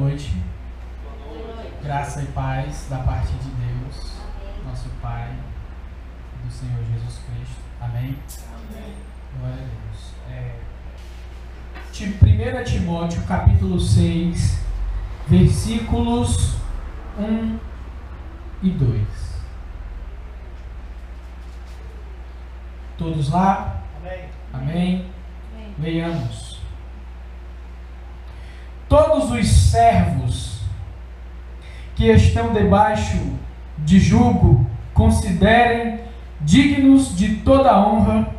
noite. Graça e paz da parte de Deus, nosso Pai, do Senhor Jesus Cristo. Amém? Amém. Glória a Deus. 1 Timóteo, capítulo 6, versículos 1 e 2. Todos lá? Amém. Amém. Amém. Leiamos. Todos os servos que estão debaixo de jugo considerem dignos de toda honra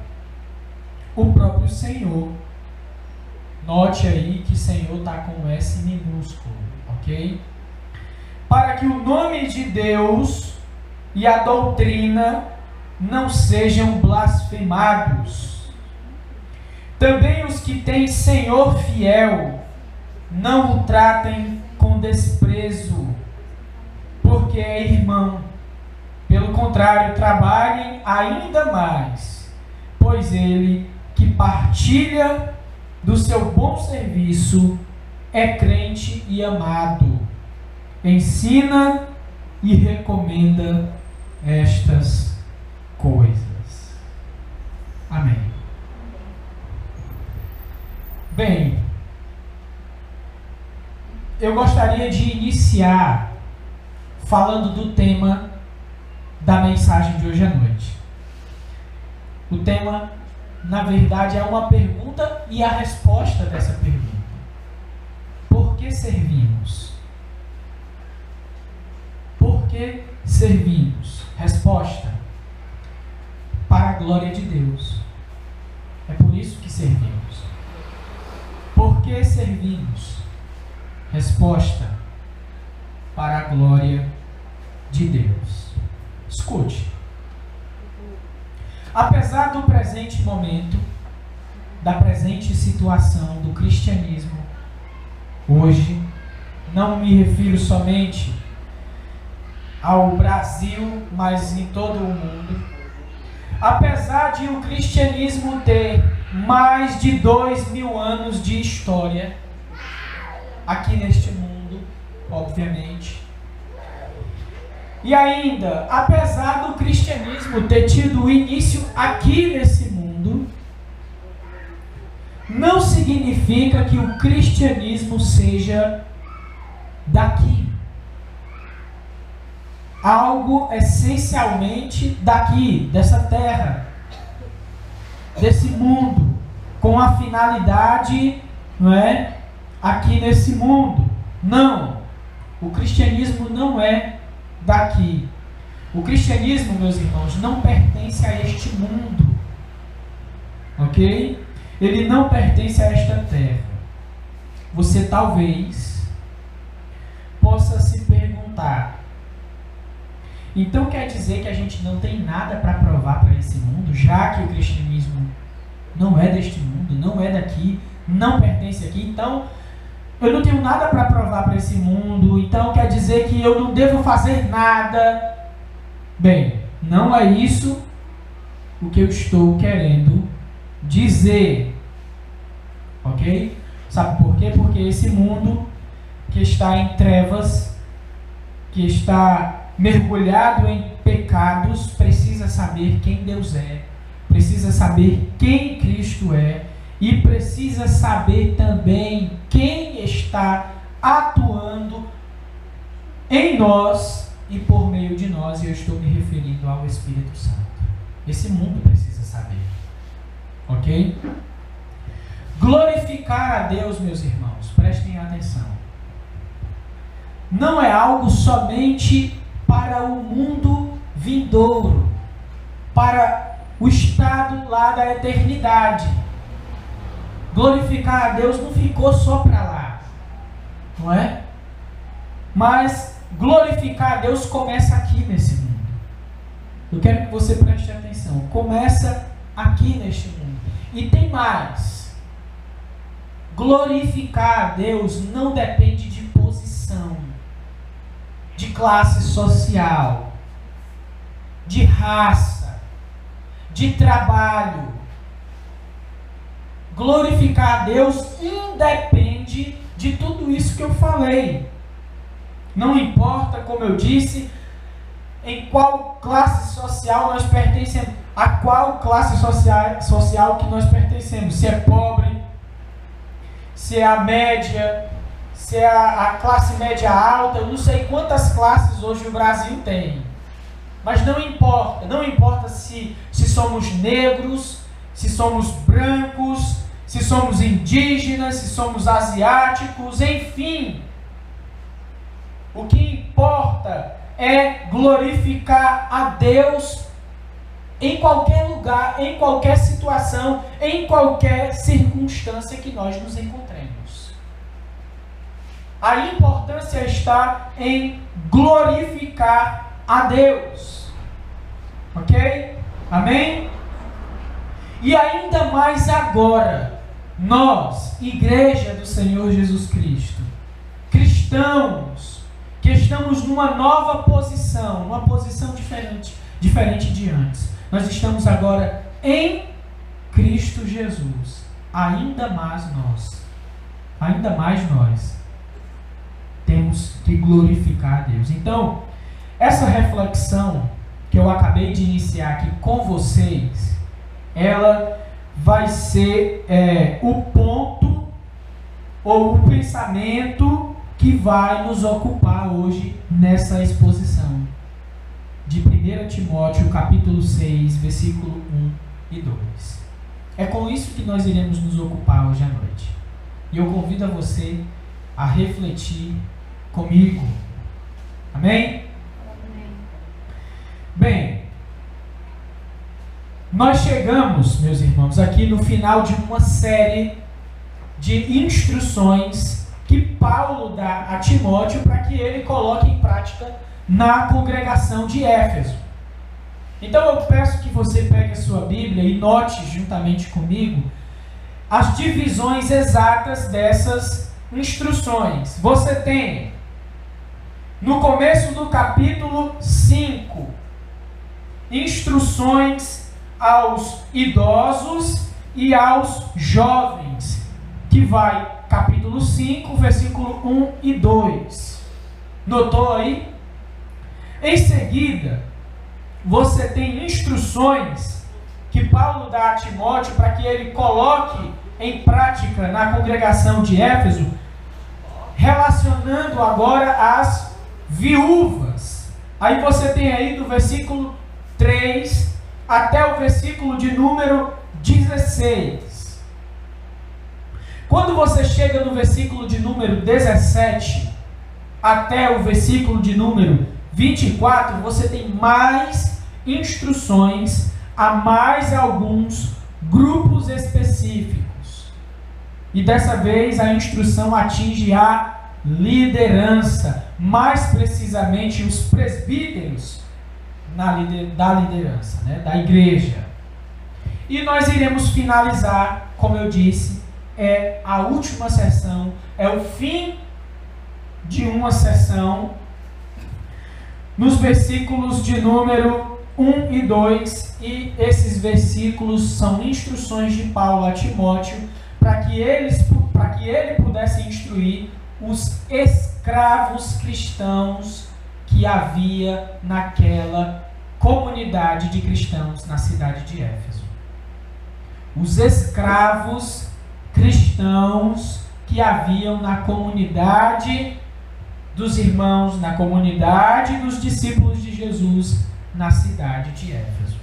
o próprio Senhor. Note aí que Senhor está com S minúsculo, ok? Para que o nome de Deus e a doutrina não sejam blasfemados. Também os que têm Senhor fiel não o tratem com desprezo, porque é irmão. Pelo contrário, trabalhem ainda mais, pois ele que partilha do seu bom serviço é crente e amado. Ensina e recomenda estas coisas. Amém. Bem, eu gostaria de iniciar falando do tema da mensagem de hoje à noite. O tema, na verdade, é uma pergunta e a resposta dessa pergunta. Por que servimos? Por que servimos? Resposta: para a glória de Deus. É por isso que servimos. Por que servimos? Resposta: para a glória de Deus. Escute. Apesar do presente momento, da presente situação do cristianismo, hoje, não me refiro somente ao Brasil, mas em todo o mundo. Apesar de o cristianismo ter mais de 2000 anos de história aqui neste mundo, obviamente, e ainda, apesar do cristianismo ter tido início aqui nesse mundo, não significa que o cristianismo seja daqui. Algo essencialmente daqui, dessa terra, desse mundo, com a finalidade, não é, aqui nesse mundo. Não, o cristianismo não é daqui. O cristianismo, meus irmãos, não pertence a este mundo, ok? Ele não pertence a esta terra. Você talvez possa se perguntar: então quer dizer que a gente não tem nada para provar para esse mundo, já que o cristianismo não é deste mundo, não é daqui, não pertence aqui? Então eu não tenho nada para provar para esse mundo, então quer dizer que eu não devo fazer nada. Bem, não é isso o que eu estou querendo dizer, ok? Sabe por quê? Porque esse mundo que está em trevas, que está mergulhado em pecados, precisa saber quem Deus é, precisa saber quem Cristo é, e precisa saber também quem está atuando em nós e por meio de nós, e eu estou me referindo ao Espírito Santo. Esse mundo precisa saber, ok? Glorificar a Deus, meus irmãos, prestem atenção, não é algo somente para o mundo vindouro, para o estado lá da eternidade. Glorificar a Deus não ficou só para lá, não é? Mas glorificar a Deus começa aqui nesse mundo. Eu quero que você preste atenção. Começa aqui neste mundo. E tem mais. Glorificar a Deus não depende de posição, de classe social, de raça, de trabalho. Glorificar a Deus independe de tudo isso que eu falei. Não importa, como eu disse, em qual classe social nós pertencemos, a qual classe social que nós pertencemos, se é pobre, se é a média, se é a classe média alta, eu não sei quantas classes hoje o Brasil tem. Mas não importa se somos negros, se somos brancos, se somos indígenas, se somos asiáticos, enfim. O que importa é glorificar a Deus em qualquer lugar, em qualquer situação, em qualquer circunstância que nós nos encontremos. A importância está em glorificar a Deus. Ok? Amém? E ainda mais agora, nós, Igreja do Senhor Jesus Cristo, cristãos, que estamos numa nova posição, uma posição diferente de antes. Nós estamos agora em Cristo Jesus. Ainda mais nós temos que glorificar a Deus. Então, essa reflexão que eu acabei de iniciar aqui com vocês, ela vai ser o ponto ou o pensamento que vai nos ocupar hoje nessa exposição de 1 Timóteo capítulo 6, versículo 1 e 2. É com isso que nós iremos nos ocupar hoje à noite. E eu convido a você a refletir comigo. Amém? Bem, nós chegamos, meus irmãos, aqui no final de uma série de instruções que Paulo dá a Timóteo para que ele coloque em prática na congregação de Éfeso. Então eu peço que você pegue a sua Bíblia e note juntamente comigo as divisões exatas dessas instruções. Você tem, no começo do capítulo 5, instruções aos idosos e aos jovens, que vai capítulo 5, versículo 1 e 2. Notou aí? Em seguida, você tem instruções que Paulo dá a Timóteo para que ele coloque em prática na congregação de Éfeso, relacionando agora as viúvas. Aí você tem aí do versículo 3 até o versículo de número 16. Quando você chega no versículo de número 17 até o versículo de número 24, você tem mais instruções a mais alguns grupos específicos. E dessa vez a instrução atinge a liderança, mais precisamente os presbíteros da liderança, né, da igreja. E nós iremos finalizar, como eu disse, é a última sessão, é o fim de uma sessão, nos versículos de número 1 e 2, e esses versículos são instruções de Paulo a Timóteo para que ele pudesse instruir os escravos cristãos que havia naquela comunidade de cristãos na cidade de Éfeso. Os escravos cristãos que haviam na comunidade dos irmãos, na comunidade dos discípulos de Jesus na cidade de Éfeso.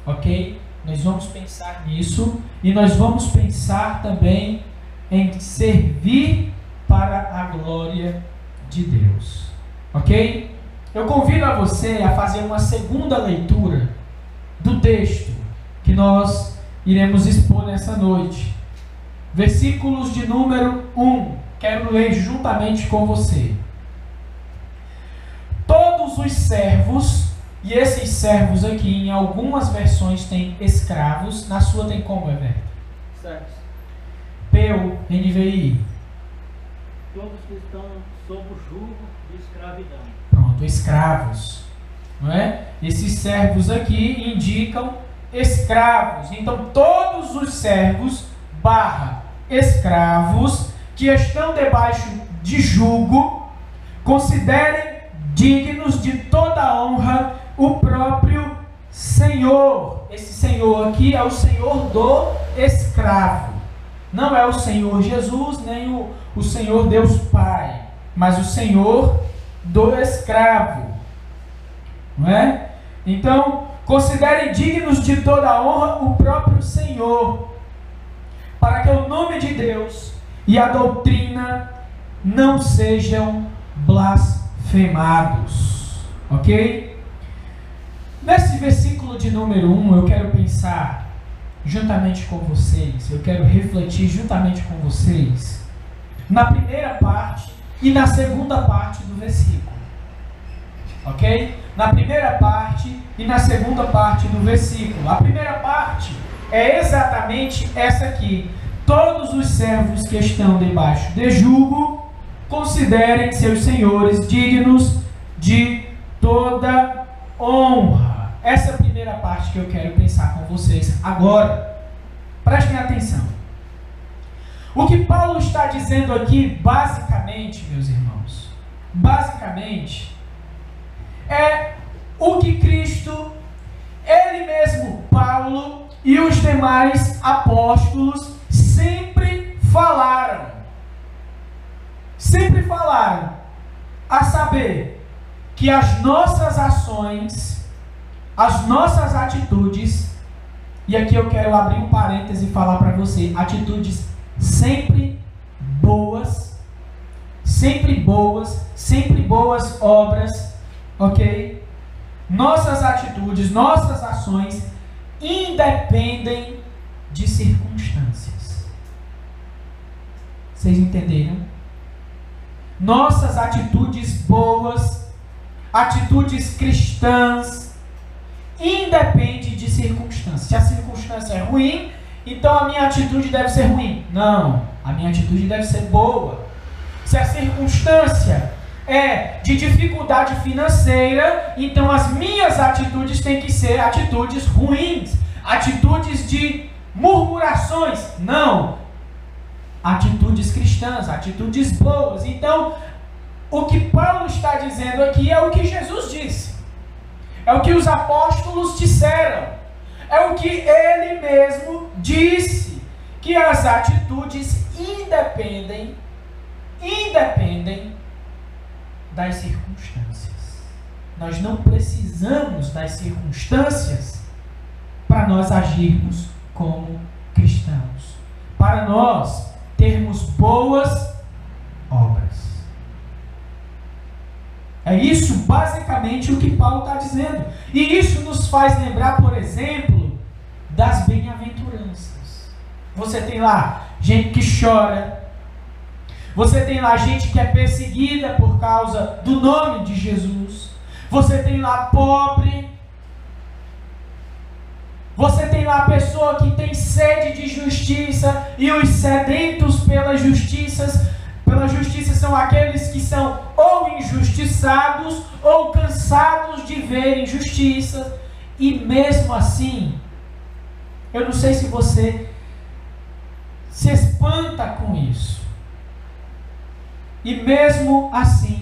Ok? Nós vamos pensar nisso e nós vamos pensar também em servir para a glória de Deus. Ok? Eu convido a você a fazer uma segunda leitura do texto que nós iremos expor nessa noite. Versículos de número 1. Quero ler juntamente com você. Todos os servos, e esses servos aqui em algumas versões tem escravos, na sua tem como, Everton? Servos. Peu, NVI. Todos que estão sob o jugo de escravidão. Pronto, escravos. Não é? Esses servos aqui indicam escravos. Então todos os servos / escravos que estão debaixo de jugo, considerem dignos de toda honra o próprio Senhor. Esse Senhor aqui é o Senhor do escravo. Não é o Senhor Jesus, nem o Senhor Deus Pai, mas o Senhor do escravo. Não é? Então, considerem dignos de toda honra o próprio Senhor, para que o nome de Deus e a doutrina não sejam blasfemados. Ok? Nesse versículo de número 1, eu quero pensar juntamente com vocês, eu quero refletir juntamente com vocês na primeira parte e na segunda parte do versículo. Ok? Na primeira parte e na segunda parte do versículo. A primeira parte é exatamente essa aqui. Todos os servos que estão debaixo de jugo considerem seus senhores dignos de toda honra. Essa é a primeira parte que eu quero pensar com vocês agora. Prestem atenção. O que Paulo está dizendo aqui, basicamente, meus irmãos, basicamente, é o que Cristo, Ele mesmo, Paulo e os demais apóstolos sempre falaram. Sempre falaram, a saber, que as nossas ações, as nossas atitudes, e aqui eu quero abrir um parêntese e falar para você, atitudes sempre boas, sempre boas obras, ok? Nossas atitudes, nossas ações independem de circunstâncias. Vocês entenderam? Nossas atitudes boas, atitudes cristãs, independe de circunstâncias. Se a circunstância é ruim, então a minha atitude deve ser ruim. Não, a minha atitude deve ser boa. Se a circunstância é de dificuldade financeira, então as minhas atitudes têm que ser atitudes ruins, atitudes de murmurações. Não, atitudes cristãs, atitudes boas. Então, o que Paulo está dizendo aqui é o que Jesus disse. É o que os apóstolos disseram. É o que ele mesmo disse. Que as atitudes independem das circunstâncias. Nós não precisamos das circunstâncias para nós agirmos como cristãos. Para nós termos boas obras. É isso basicamente o que Paulo está dizendo. E isso nos faz lembrar, por exemplo, das bem-aventuranças. Você tem lá gente que chora. Você tem lá gente que é perseguida por causa do nome de Jesus. Você tem lá pobre. Você tem lá a pessoa que tem sede de justiça. E os sedentos pela justiça são aqueles que são ou injustiçados ou cansados de ver injustiça. E mesmo assim, eu não sei se você se espanta com isso. E mesmo assim,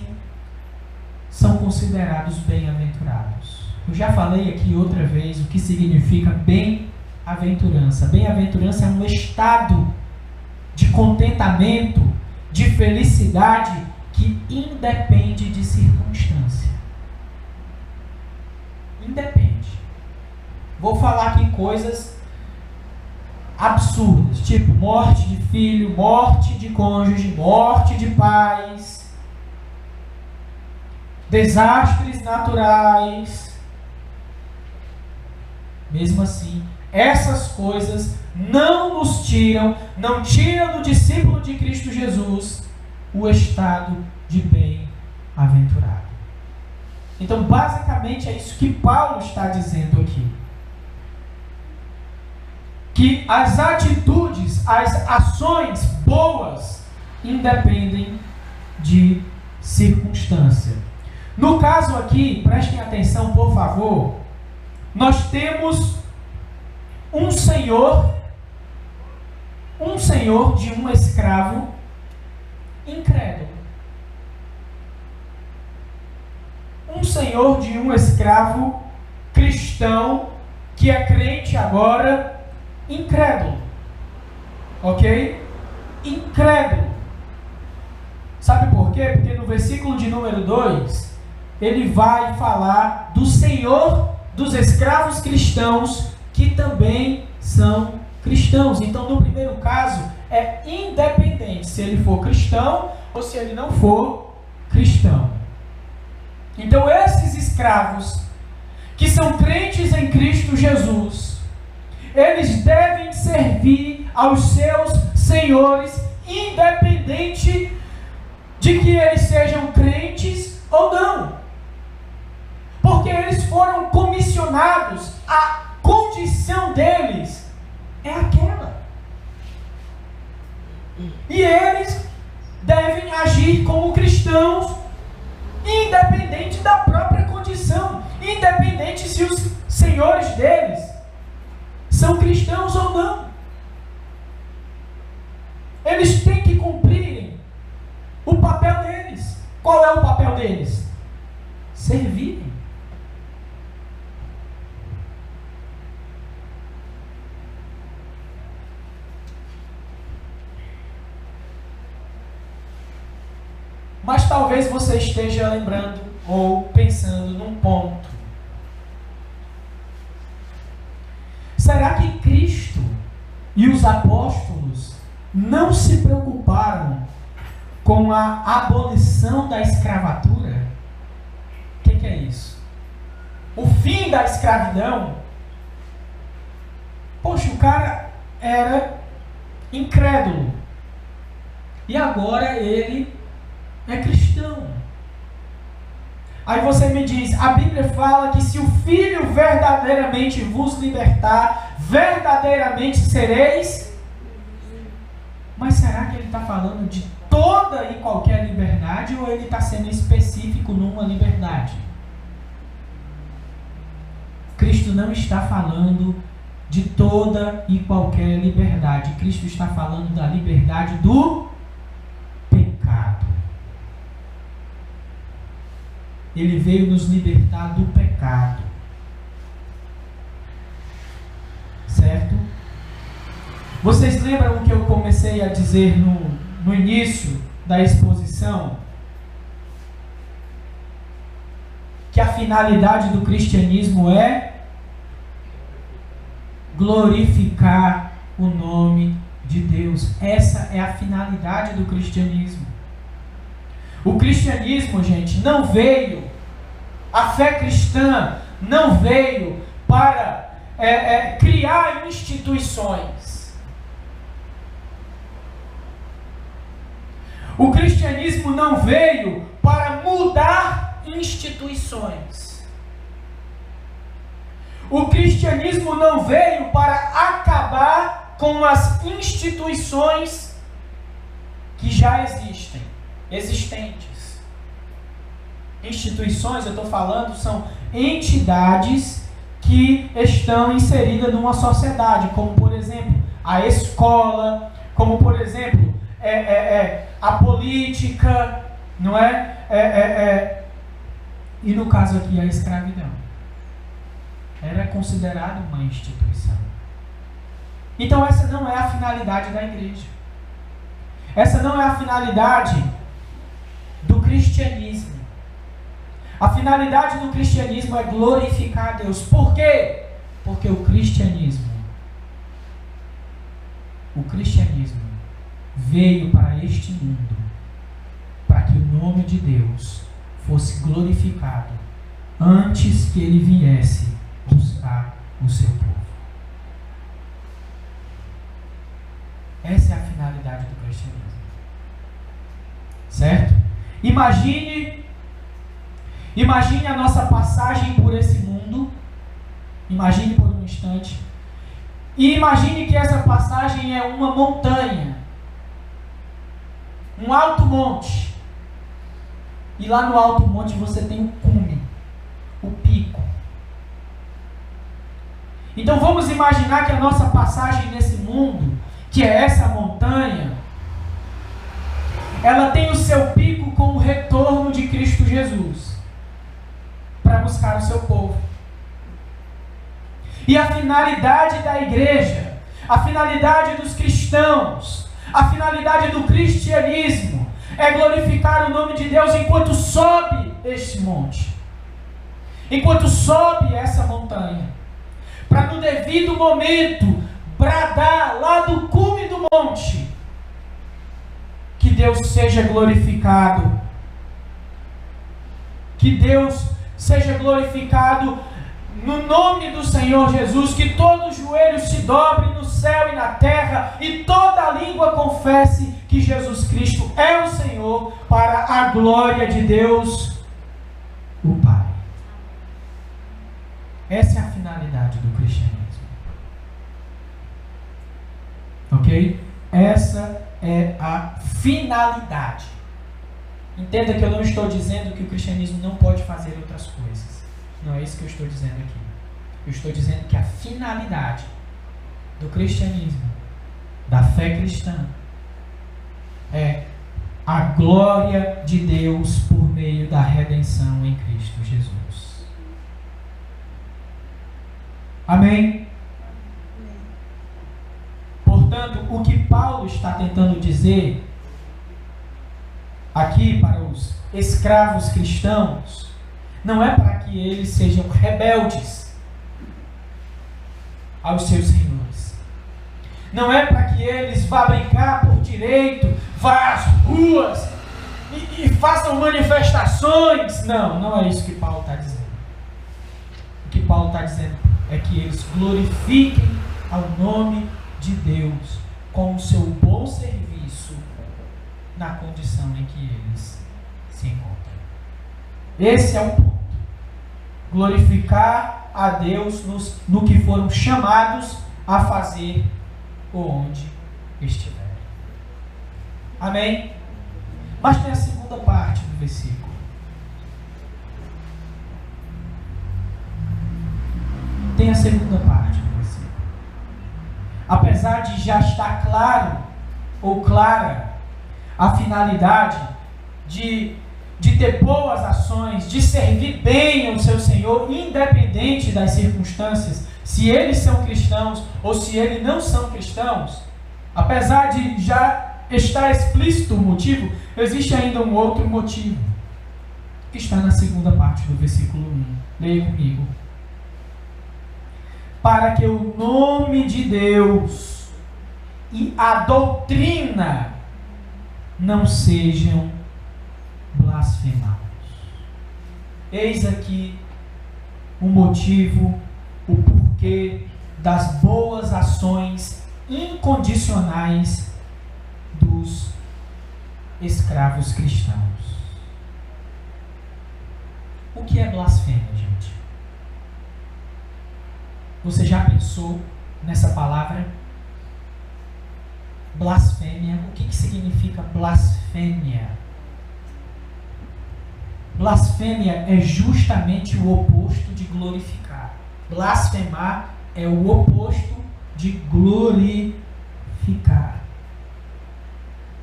são considerados bem-aventurados. Eu já falei aqui outra vez o que significa bem-aventurança. Bem-aventurança é um estado de contentamento, de felicidade que independe de circunstância. Independe. Vou falar aqui coisas absurdas, tipo morte de filho, morte de cônjuge, morte de pais, desastres naturais. Mesmo assim, essas coisas não nos tiram, não tiram do discípulo de Cristo Jesus o estado de bem-aventurado. Então, basicamente, é isso que Paulo está dizendo aqui. Que as atitudes, as ações boas independem de circunstância. No caso aqui, prestem atenção, por favor, nós temos um senhor de um escravo incrédulo. Um senhor de um escravo cristão que é crente agora, incrédulo. Ok? Incrédulo. Sabe por quê? Porque no versículo de número 2, ele vai falar do senhor dos escravos cristãos que também são cristãos. Então, no primeiro caso, é independente se ele for cristão ou se ele não for cristão. Então, esses escravos que são crentes em Cristo Jesus, eles devem servir aos seus senhores, independente de que eles sejam crentes ou não. Porque eles foram comissionados, a condição deles é aquela. E eles devem agir como cristãos, independente da própria condição, independente se os senhores deles são cristãos ou não. Eles têm que cumprirem o papel deles. Qual é o papel deles? Servirem. Mas talvez você esteja lembrando ou pensando num ponto. Será que Cristo e os apóstolos não se preocuparam com a abolição da escravatura? O que é isso? O fim da escravidão? Poxa, o cara era incrédulo. E agora ele é cristão. Aí você me diz, a Bíblia fala que se o Filho verdadeiramente vos libertar, verdadeiramente sereis. Mas será que ele está falando de toda e qualquer liberdade ou ele está sendo específico numa liberdade? Cristo não está falando de toda e qualquer liberdade. Cristo está falando da liberdade do pecado. Ele veio nos libertar do pecado. Certo? Vocês lembram o que eu comecei a dizer no início da exposição? Que a finalidade do cristianismo é glorificar o nome de Deus. Essa é a finalidade do cristianismo. O cristianismo, gente, não veio, a fé cristã não veio para criar instituições. O cristianismo não veio para mudar instituições. O cristianismo não veio para acabar com as instituições que já existentes. Instituições, eu estou falando, são entidades que estão inseridas numa sociedade, como por exemplo, a escola, como por exemplo, a política, não é? E no caso aqui, a escravidão. Era considerada uma instituição. Então essa não é a finalidade da igreja. Essa não é a finalidade do cristianismo. A finalidade do cristianismo é glorificar a Deus. Por quê? Porque o cristianismo veio para este mundo para que o nome de Deus fosse glorificado antes que ele viesse buscar o seu povo. Essa é a finalidade do cristianismo. Certo? Imagine a nossa passagem por esse mundo. Imagine por um instante. E imagine que essa passagem é uma montanha. Um alto monte. E lá no alto monte você tem o cume, o pico. Então vamos imaginar que a nossa passagem nesse mundo, que é essa montanha, ela tem o seu pico com o retorno de Cristo Jesus para buscar o seu povo. E a finalidade da igreja, a finalidade dos cristãos, a finalidade do cristianismo é glorificar o nome de Deus enquanto sobe este monte, enquanto sobe essa montanha, para no devido momento bradar lá do cume do monte, que Deus seja glorificado, que Deus seja glorificado no nome do Senhor Jesus, que todo joelho se dobre no céu e na terra, e toda língua confesse que Jesus Cristo é o Senhor, para a glória de Deus, o Pai. Essa é a finalidade do cristianismo. Ok? Essa é a finalidade. Entenda que eu não estou dizendo que o cristianismo não pode fazer outras coisas. Não é isso que eu estou dizendo aqui. Eu estou dizendo que a finalidade do cristianismo, da fé cristã, é a glória de Deus por meio da redenção em Cristo Jesus. Amém? Portanto, o que Paulo está tentando dizer aqui para os escravos cristãos não é para que eles sejam rebeldes aos seus senhores. Não é para que eles vá brincar por direito, vá às ruas e façam manifestações. Não é isso que Paulo está dizendo. O que Paulo está dizendo é que eles glorifiquem ao nome de Deus com o seu bom serviço na condição em que eles se encontram. Esse é o ponto. Glorificar a Deus no que foram chamados a fazer onde estiverem. Amém? Mas tem a segunda parte do versículo. Tem a segunda parte do versículo. Apesar de já estar claro ou clara a finalidade de ter boas ações, de servir bem ao seu Senhor, independente das circunstâncias, se eles são cristãos ou se eles não são cristãos, apesar de já estar explícito o motivo, existe ainda um outro motivo, que está na segunda parte do versículo 1. Leia comigo. Para que o nome de Deus e a doutrina não sejam blasfemados. Eis aqui o motivo, o porquê das boas ações incondicionais dos escravos cristãos. O que é blasfêmia, gente? Você já pensou nessa palavra? Blasfêmia. O que significa blasfêmia? Blasfêmia é justamente o oposto de glorificar. Blasfemar é o oposto de glorificar.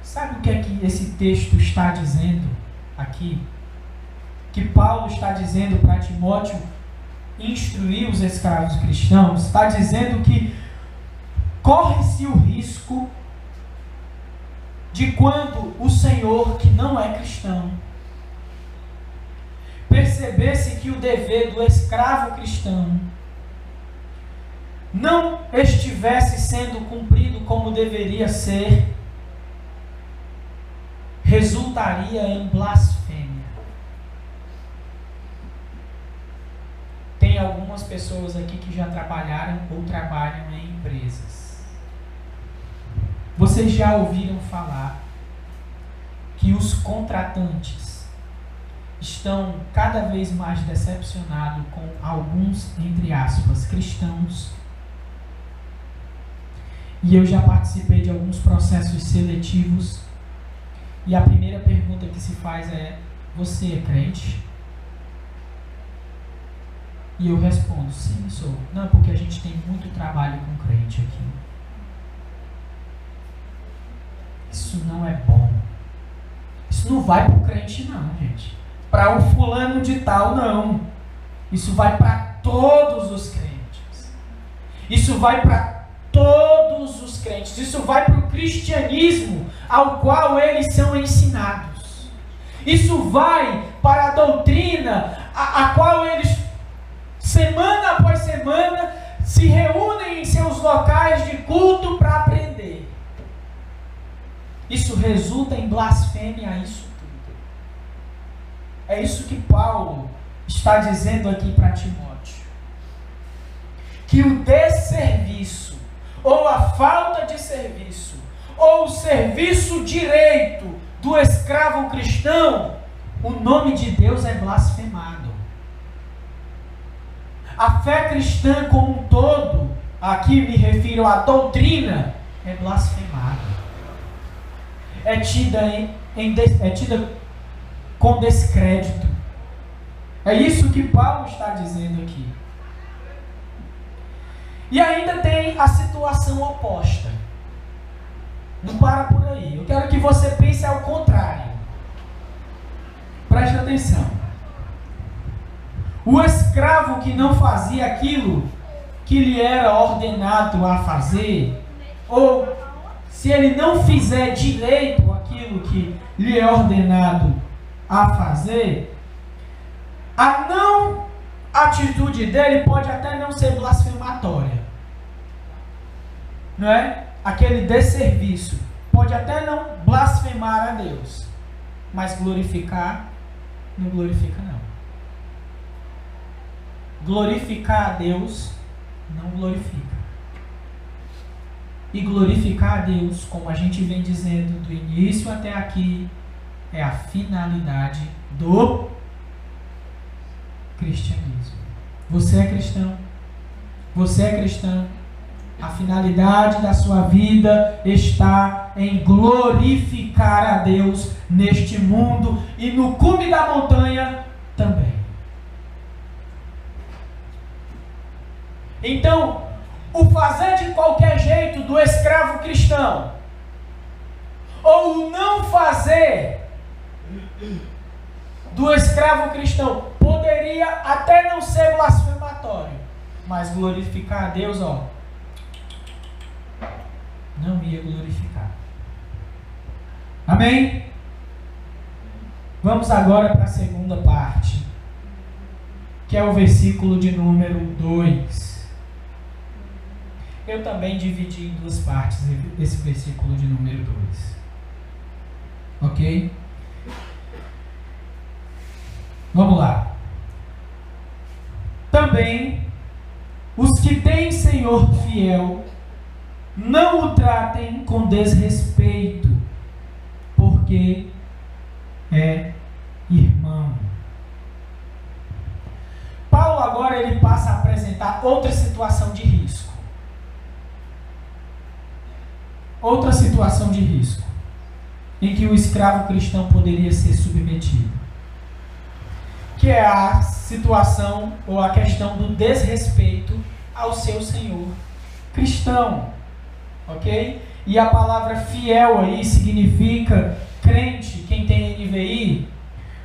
Sabe o que é que esse texto está dizendo aqui? Que Paulo está dizendo para Timóteo instruir os escravos cristãos? Está dizendo que corre-se o risco de, quando o Senhor, que não é cristão, percebesse que o dever do escravo cristão não estivesse sendo cumprido como deveria ser, resultaria em blasfêmia. Tem algumas pessoas aqui que já trabalharam ou trabalham em empresas. Vocês já ouviram falar que os contratantes estão cada vez mais decepcionados com alguns, entre aspas, cristãos. E eu já participei de alguns processos seletivos. E a primeira pergunta que se faz é: você é crente? E eu respondo: sim, sou. Não, porque a gente tem muito trabalho com crente aqui. Isso não é bom. Isso não vai para o crente não, gente. Para o fulano de tal, não. Isso vai para todos os crentes. Isso vai para todos os crentes. Isso vai para o cristianismo ao qual eles são ensinados. Isso vai para a doutrina a qual eles, semana após semana, se reúnem em seus locais de culto para aprender. Isso resulta em blasfêmia a isso tudo. É isso que Paulo está dizendo aqui para Timóteo. Que o desserviço, ou a falta de serviço, ou o serviço direito do escravo cristão, o nome de Deus é blasfemado. A fé cristã como um todo, aqui me refiro à doutrina, é blasfemada. É tida com descrédito. É isso que Paulo está dizendo aqui. E ainda tem a situação oposta. Não para por aí. Eu quero que você pense ao contrário. Preste atenção. O escravo que não fazia aquilo que lhe era ordenado a fazer, ou se ele não fizer direito aquilo que lhe é ordenado a fazer, a não atitude dele pode até não ser blasfematória. Não é? Aquele desserviço pode até não blasfemar a Deus, mas glorificar, não glorifica não. Glorificar a Deus, não glorifica. E glorificar a Deus, como a gente vem dizendo do início até aqui, é a finalidade do cristianismo. Você é cristão? Você é cristão? A finalidade da sua vida está em glorificar a Deus neste mundo e no cume da montanha também. Então, o fazer de qualquer jeito do escravo cristão, ou o não fazer do escravo cristão, poderia até não ser blasfematório, mas glorificar a Deus, não ia glorificar. Amém? Vamos agora para a segunda parte, que é o versículo de número 2. Eu também dividi em duas partes esse versículo de número 2. Ok? Vamos lá. Também os que têm Senhor fiel, não o tratem com desrespeito, porque é irmão. Paulo agora ele passa a apresentar outra situação de risco. Outra situação de risco em que o escravo cristão poderia ser submetido, que é a situação ou a questão do desrespeito ao seu senhor cristão, ok? E a palavra fiel aí significa crente, quem tem NVI,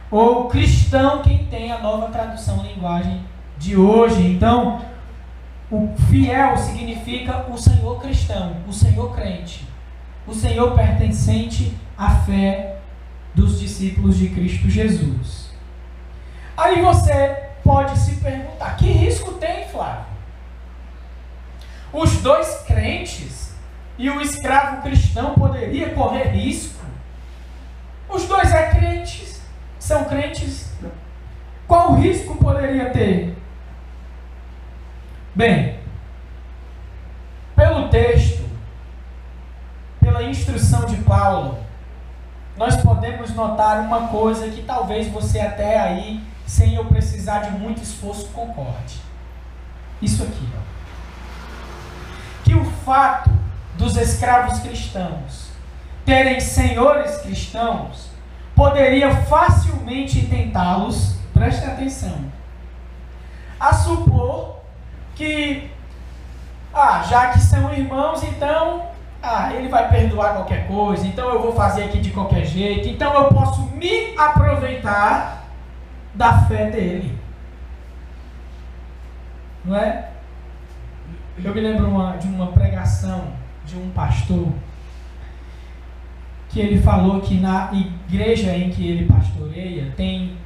ou cristão, quem tem a nova tradução linguagem de hoje. Então, o fiel significa o Senhor cristão, o Senhor crente, o Senhor pertencente à fé dos discípulos de Cristo Jesus. Aí você pode se perguntar, que risco tem, Flávio? Os dois crentes e o escravo cristão poderia correr risco? Os dois são crentes. Qual risco poderia ter? Bem, pelo texto, pela instrução de Paulo, nós podemos notar uma coisa que talvez você até aí, sem eu precisar de muito esforço, concorde. Isso aqui, que o fato dos escravos cristãos terem senhores cristãos poderia facilmente tentá-los, preste atenção, a supor que, já que são irmãos, então ele vai perdoar qualquer coisa, então eu vou fazer aqui de qualquer jeito, então eu posso me aproveitar da fé dele. Não é? Eu me lembro de uma pregação de um pastor que ele falou que na igreja em que ele pastoreia tem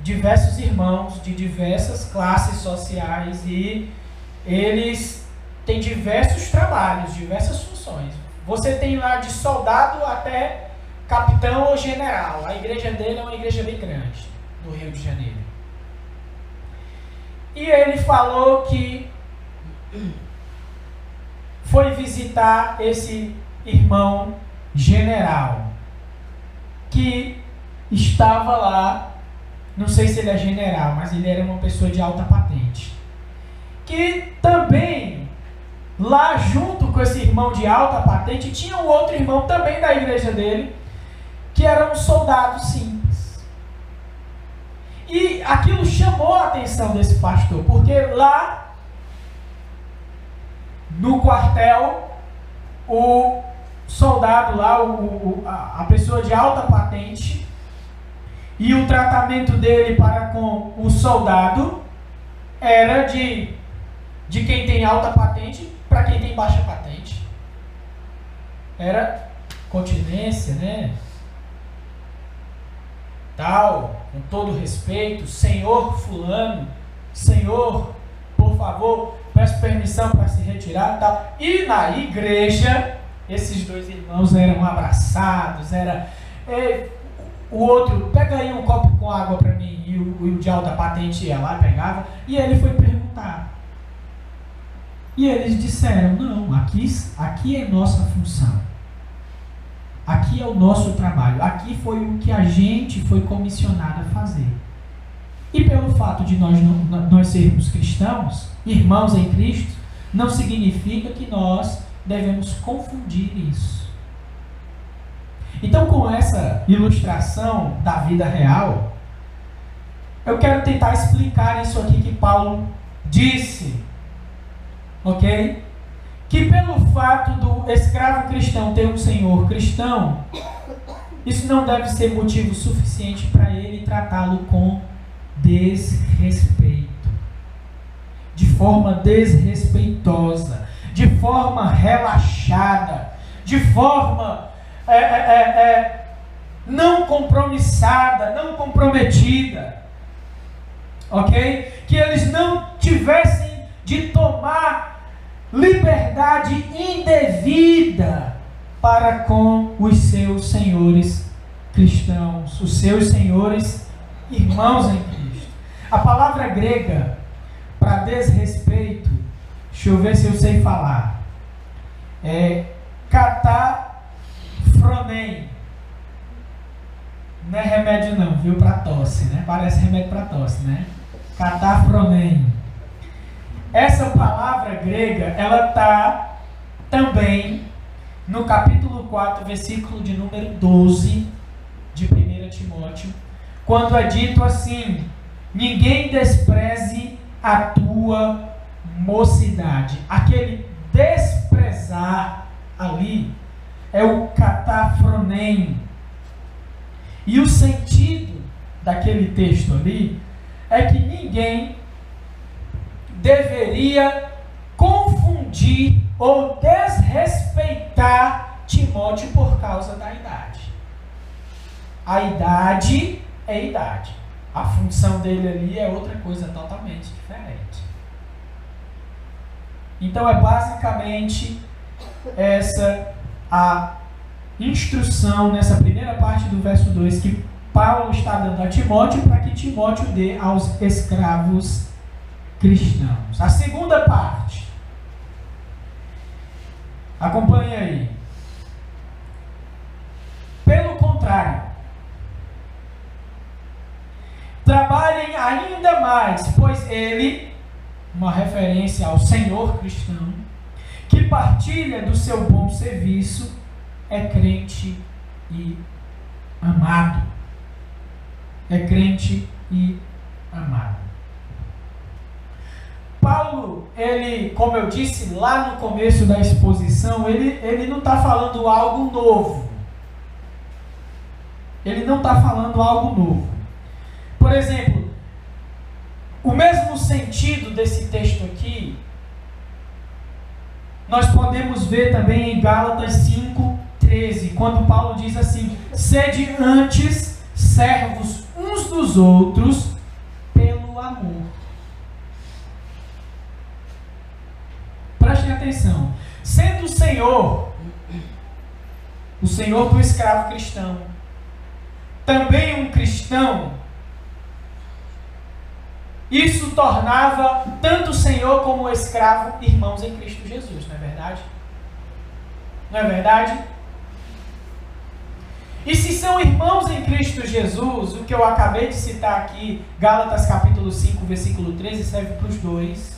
diversos irmãos de diversas classes sociais e eles têm diversos trabalhos, diversas funções. Você tem lá de soldado até capitão ou general. A igreja dele é uma igreja bem grande, no Rio de Janeiro. E ele falou que foi visitar esse irmão general, que estava lá, não sei se ele é general, mas ele era uma pessoa de alta patente, que também, lá junto com esse irmão de alta patente, tinha um outro irmão também da igreja dele, que era um soldado simples. E aquilo chamou a atenção desse pastor, porque lá no quartel, o soldado lá, a pessoa de alta patente, e o tratamento dele para com o soldado era de quem tem alta patente para quem tem baixa patente. Era continência, né? Tal, com todo respeito, senhor fulano, senhor, por favor, peço permissão para se retirar, tal. E na igreja, esses dois irmãos eram abraçados, o outro, pega aí um copo com água para mim, e o de alta patente ia lá, pegava, e ele foi perguntar. E eles disseram, não, aqui é nossa função. Aqui é o nosso trabalho. Aqui foi o que a gente foi comissionado a fazer. E pelo fato de nós sermos cristãos, irmãos em Cristo, não significa que nós devemos confundir isso. Então, com essa ilustração da vida real, eu quero tentar explicar isso aqui que Paulo disse, ok? Que pelo fato do escravo cristão ter um senhor cristão, isso não deve ser motivo suficiente para ele tratá-lo com desrespeito, de forma desrespeitosa, de forma relaxada, de forma não compromissada, não comprometida, ok? Que eles não tivessem de tomar liberdade indevida para com os seus senhores cristãos, os seus senhores irmãos em Cristo. A palavra grega para desrespeito, deixa eu ver se eu sei falar, é catafronem. Não é remédio não, viu, para tosse, né? Parece remédio para tosse, né? Catafronem. Essa palavra grega, ela está também no capítulo 4, versículo de número 12 de 1 Timóteo, quando é dito assim: ninguém despreze a tua mocidade. Aquele desprezar ali é o catafronem. E o sentido daquele texto ali é que ninguém deveria confundir ou desrespeitar Timóteo por causa da idade. A idade é idade. A função dele ali é outra coisa totalmente diferente. Então é basicamente essa a instrução nessa primeira parte do verso 2 que Paulo está dando a Timóteo para que Timóteo dê aos escravos cristãos. A segunda parte, acompanhe aí. Pelo contrário, trabalhem ainda mais, pois ele, uma referência ao Senhor cristão, que partilha do seu bom serviço, é crente e amado. É crente e amado. Paulo, ele, como eu disse lá no começo da exposição, ele não está falando algo novo. Ele não está falando algo novo. Por exemplo, o mesmo sentido desse texto aqui, nós podemos ver também em Gálatas 5:13, quando Paulo diz assim: sede antes servos uns dos outros pelo amor. Prestem atenção. Sendo o Senhor do escravo cristão, também um cristão, isso tornava tanto o Senhor como o escravo irmãos em Cristo Jesus, não é verdade? Não é verdade? E se são irmãos em Cristo Jesus, o que eu acabei de citar aqui, Gálatas capítulo 5, versículo 13, serve para os dois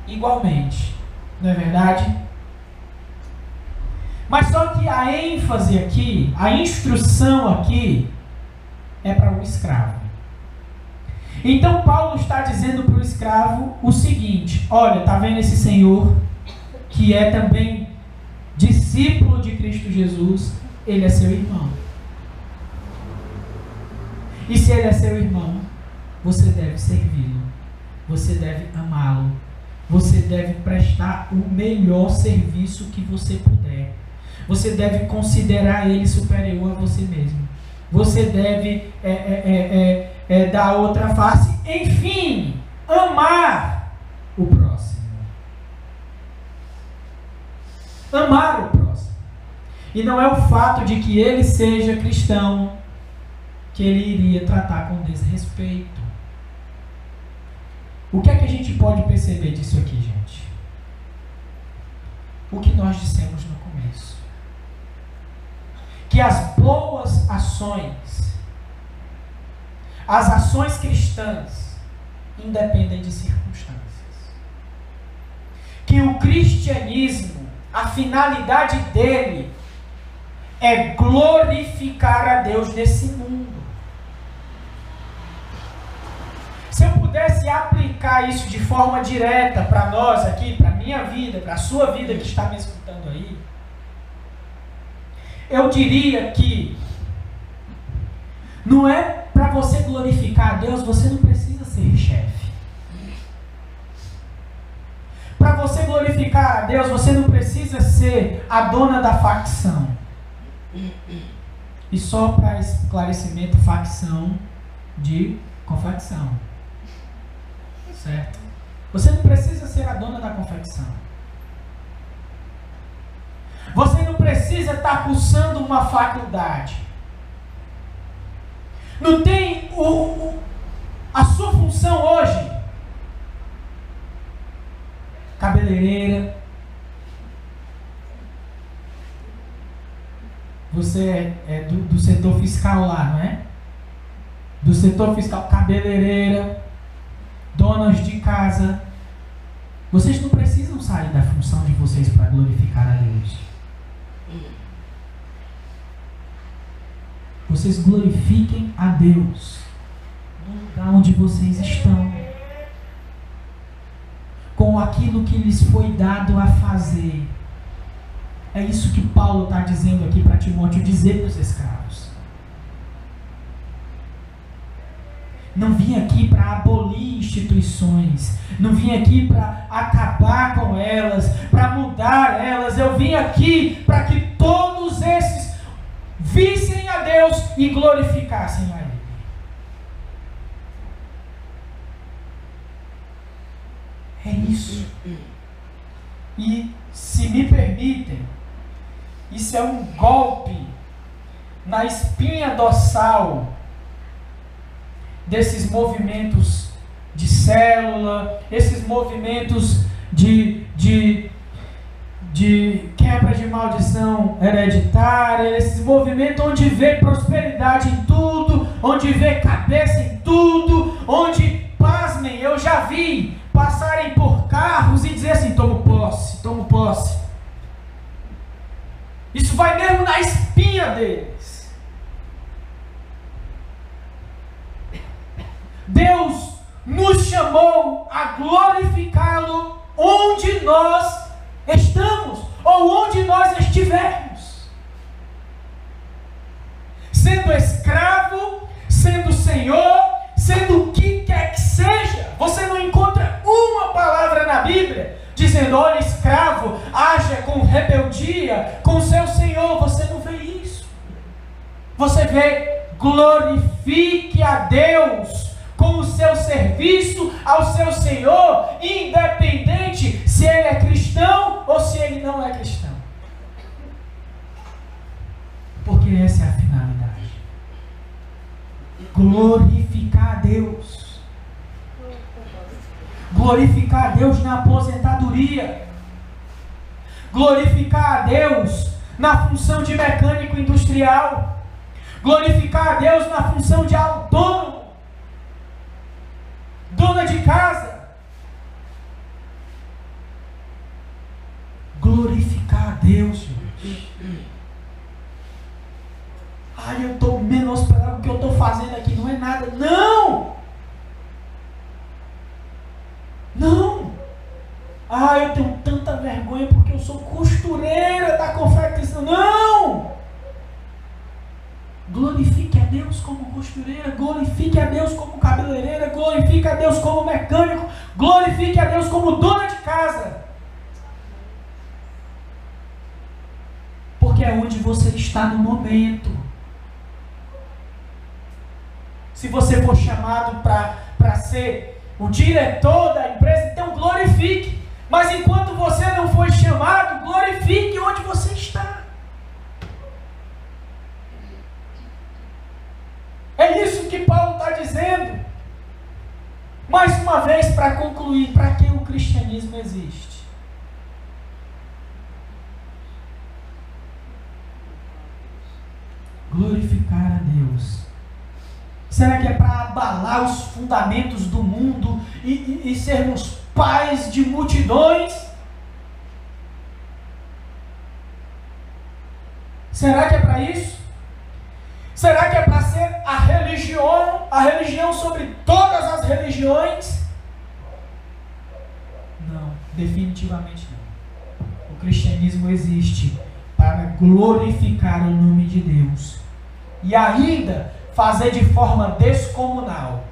igualmente, não é verdade? Mas só que a ênfase aqui, a instrução aqui, é para o escravo. Então Paulo está dizendo para o escravo o seguinte: olha, está vendo esse Senhor, que é também discípulo de Cristo Jesus, ele é seu irmão. E se ele é seu irmão, você deve servi-lo, você deve amá-lo, você deve prestar o melhor serviço que você puder. Você deve considerar ele superior a você mesmo. Você deve dar outra face. Enfim, amar o próximo. Amar o próximo. E não é o fato de que ele seja cristão que ele iria tratar com desrespeito. O que é que a gente pode perceber disso aqui, gente? O que nós dissemos no começo. Que as boas ações, as ações cristãs, independem de circunstâncias. Que o cristianismo, a finalidade dele é glorificar a Deus nesse mundo. Se eu pudesse aplicar isso de forma direta para nós aqui, para a minha vida, para a sua vida que está me escutando aí, eu diria que não é para você glorificar a Deus, você não precisa ser chefe. Para você glorificar a Deus, você não precisa ser a dona da facção. E só para esclarecimento, facção de confecção. Certo? Você não precisa ser a dona da confecção. Você não precisa estar cursando uma faculdade. Não tem a sua função hoje. Cabeleireira. Você é do setor fiscal lá, não é? Do setor fiscal, cabeleireira, donas de casa. Vocês não precisam sair da função de vocês para glorificar a Deus. Vocês glorifiquem a Deus no lugar onde vocês estão, com aquilo que lhes foi dado a fazer. É isso que Paulo está dizendo aqui para Timóteo dizer para os escravos. Não vim aqui para abolir instituições, não vim aqui para acabar com elas, para mudar elas. Eu vim aqui para que todos esses vissem a Deus e glorificassem a Ele. É isso. E, se me permitem, isso é um golpe na espinha dorsal desses movimentos de célula, esses movimentos de quebra de maldição hereditária, esses movimentos onde vê prosperidade em tudo, onde vê cabeça em tudo, onde, pasmem, eu já vi passarem por carros e dizer assim: tomo posse, tomo posse. Isso vai mesmo na espinha deles. Deus nos chamou a glorificá-lo ou onde nós estivermos. Sendo escravo, sendo senhor, sendo o que quer que seja. Você não encontra uma palavra na Bíblia dizendo, olha, escravo, haja com rebeldia com seu senhor. Você não vê isso. Você vê, glorifique a Deus com o seu serviço ao seu senhor, independente se ele é cristão ou se ele não é cristão. Porque essa é a finalidade. Glorificar a Deus. Glorificar a Deus na aposentadoria. Glorificar a Deus na função de mecânico industrial. Glorificar a Deus na função de autônomo, dona de casa. Glorificar a Deus, gente. Ai, eu estou menosprezando o que eu estou fazendo aqui, não é nada. Não! Não! Ah, eu tenho tanta vergonha porque eu sou costureira da confecção. Não! Glorifique a Deus como costureira, glorifique a Deus como cabeleireira, glorifique a Deus como mecânico, glorifique a Deus como dona de casa. Porque é onde você está no momento. Se você for chamado para ser o diretor da empresa, então glorifique. Mas enquanto você não foi chamado, glorifique onde você está. É isso que Paulo está dizendo. Mais uma vez, para concluir, para que o cristianismo existe? Glorificar a Deus. Será que é para abalar os fundamentos do mundo e sermos pais de multidões? Será que é para isso? Será que é para ser a religião sobre todas as religiões? Não, definitivamente não. O cristianismo existe para glorificar o nome de Deus e ainda fazer de forma descomunal,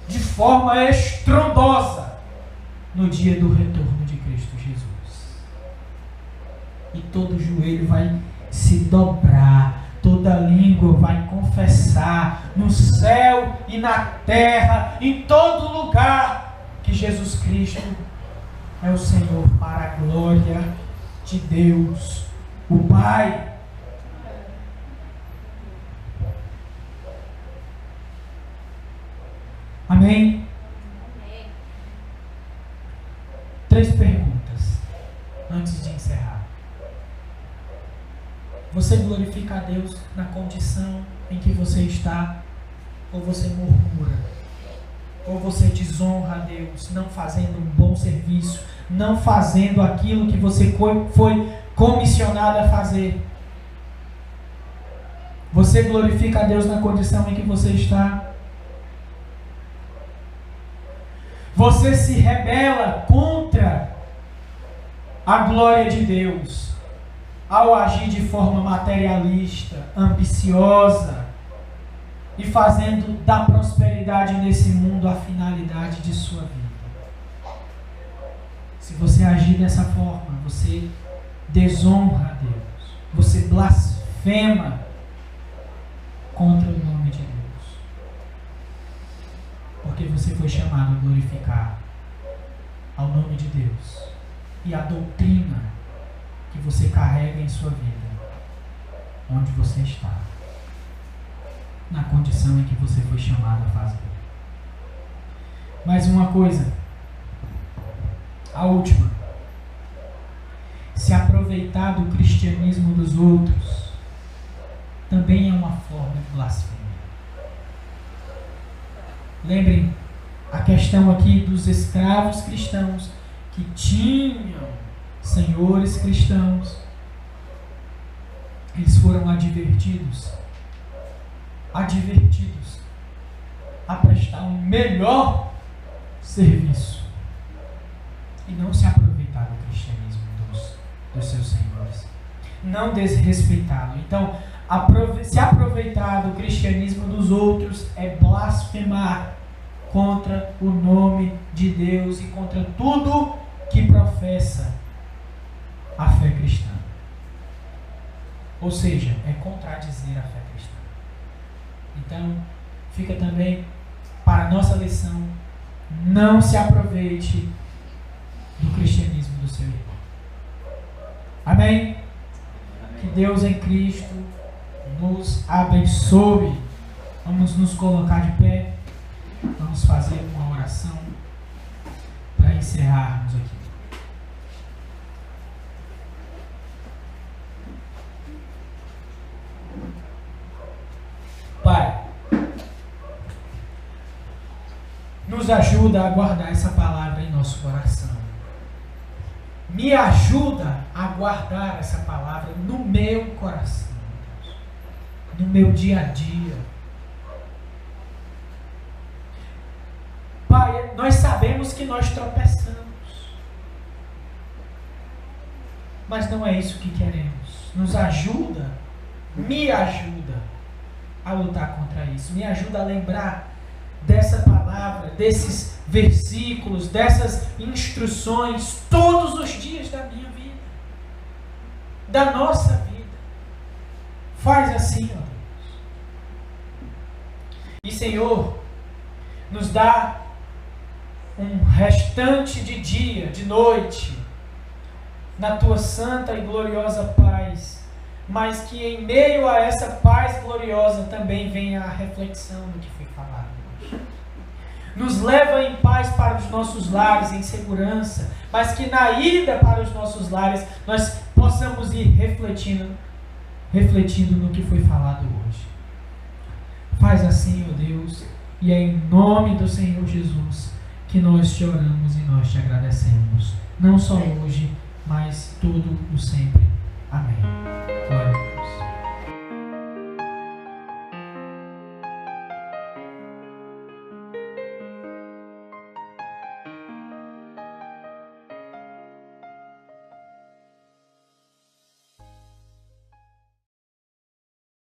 de forma estrondosa, no dia do retorno de Cristo Jesus. E todo joelho vai se dobrar, toda língua vai confessar, no céu e na terra, em todo lugar, que Jesus Cristo é o Senhor, para a glória de Deus, o Pai. Amém? Amém. 3 perguntas antes de encerrar. Você glorifica a Deus na condição em que você está? Ou você murmura? Ou você desonra a Deus, não fazendo um bom serviço, não fazendo aquilo que você foi comissionado a fazer? Você glorifica a Deus na condição em que você está? Você se rebela contra a glória de Deus ao agir de forma materialista, ambiciosa e fazendo da prosperidade nesse mundo a finalidade de sua vida. Se você agir dessa forma, você desonra a Deus, você blasfema contra o nome de Deus. Porque você foi chamado a glorificar ao nome de Deus e a doutrina que você carrega em sua vida, onde você está, na condição em que você foi chamado a fazer. Mais uma coisa, a última: se aproveitar do cristianismo dos outros também é uma forma de blasfêmia. Lembrem a questão aqui dos escravos cristãos que tinham senhores cristãos. Eles foram advertidos a prestar um melhor serviço e não se aproveitar do cristianismo dos seus senhores. Não desrespeitá-lo. Então, se aproveitar do cristianismo dos outros é blasfemar contra o nome de Deus e contra tudo que professa a fé cristã. Ou seja, é contradizer a fé cristã. Então, fica também para a nossa lição: não se aproveite do cristianismo do seu irmão. Amém? Que Deus em Cristo nos abençoe. Vamos nos colocar de pé. Vamos fazer uma oração para encerrarmos aqui. Pai, nos ajuda a guardar essa palavra em nosso coração. Me ajuda a guardar essa palavra no meu coração, no meu dia a dia. Pai, nós sabemos que nós tropeçamos, mas não é isso que queremos. Nos ajuda, me ajuda a lutar contra isso. Me ajuda a lembrar dessa palavra, desses versículos, dessas instruções todos os dias da minha vida, da nossa vida. Faz assim, ó Deus. E Senhor, nos dá um restante de dia, de noite, na Tua santa e gloriosa paz, mas que em meio a essa paz gloriosa também venha a reflexão do que foi falado hoje. Nos leva em paz para os nossos lares, em segurança, mas que na ida para os nossos lares nós possamos ir refletindo no que foi falado hoje. Faz assim, ó Deus, e é em nome do Senhor Jesus que nós te oramos e nós te agradecemos. Não só hoje, mas todo o sempre. Amém. Glória a Deus.